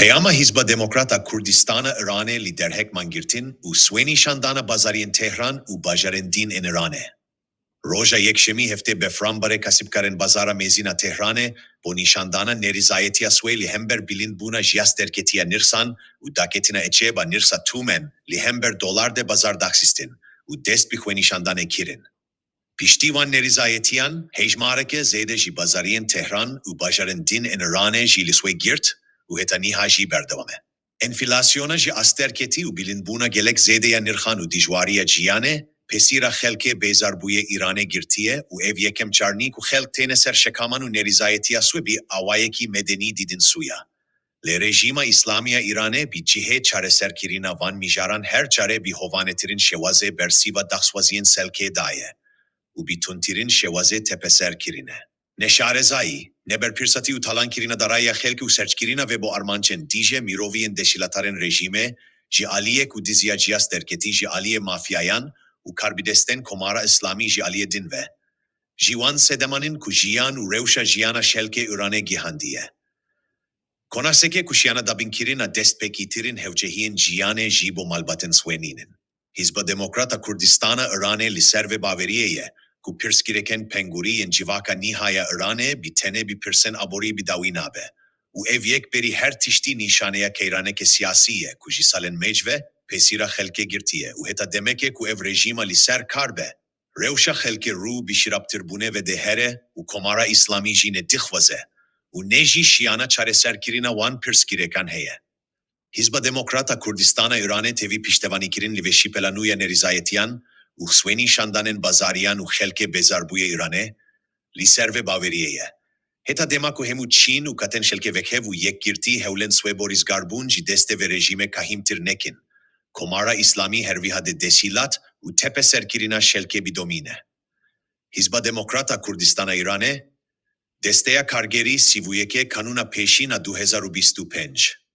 Peyama Hizba Demokrata Kurdistan'a Iran'e liderhek mangirtin u Sweni Şandan'a bazariyên Tehran û bajarên din ên Iranê. Roja yekşemî heftê beframbare kasîbkarên bazara mêzîna Tehranê bo nîşandana nêrîzayetiya Swê li hember bilindbûna jiyas derketiya nirsan û daketina eçeba nirsa tûmen li hember dolar de bazar daxistin û dest bi xwe nîşandanê kirin. Piştî van nêrîzayetiyan, hejmareke zêde jî bazariyên Tehran û bajarên din ên Iranê jî li Swê girt û heta nîha jî berdewam e. Enflasyona jî asterketî û bilindbûna gelek zêdeya nirxan û dijwariya ciyanê, pesîra xelkê bêzarbûyê Îranê girtiye û ev yekem çarnî ku xelk têne ser şekaman û nêrîzayetiya Swê bî awayekî medenî didin suya. Lê rejîma İslamiya Îranê bî cihê çareserkirîna van mijaran her çare bî hovanetirîn şewazê bersîva daxwaziyên selkê daye û bî tuntirîn şewazê tepeserkirîne. Ne şarezayî, ne berpirsatî û talankirîna daraya xelkê û serçkirîna vê bo armançên dîje miroviyên deşilatarên rejîmê, ji aliyek û diziya ciyas derketî ji aliyê mafyayan û karbidestên komara İslamî ji aliyê din ve. Ji wan sedemanîn ku jiyan û rewşa jiyana şelkê Îranê gihandiye. Konaseke ku şiyana dabinkirîna destpêkîtirîn hewcehiyên ciyanê jî bo malbatên Swênînin. Hizba Demokrata Kurdistan'a Iranê li ser vê baveriyê ye ku pirsgirêkên pengûrî yên civaka nîhaya Iranê bî tenê bî pirsên aborî bî dawî nabe. û ev yek berî her tiştî nîşaneya keyraneke siyasî ye ku ji salên mêcve pesîra xelkê girtiye û heta demeke ku ev rejîma li ser kar be. Rewşa xelkê rû bî şirabtirbûnê ve dehere û komara İslamî jî ne dixwaze û ne jî şiyana çareserkirîna wan pirsgirêkan heye. Hizba Demokrata Kurdistan'a Iranê tevî piştevanîkirin li vê şîpelanuya nêrîzayetiyan û Swênî Şandanên bazariyan û xelkê bêzarbûyê Îranê li ser vê baveriyê ye. Heta dema ku hemû Çîn û katên şelkê vekhev û yekgirtî hewlên Swê bo rîzgarbûn ji destê vê rejîmê kahîmtir nekin. Komara İslamî herviha de desîlat û tepeserkirîna şelkê bîdomîne. Hizba Demokrata Kurdistan'a Îranê desteya kargerî sîvûyekê kanûna pêşîna 2025.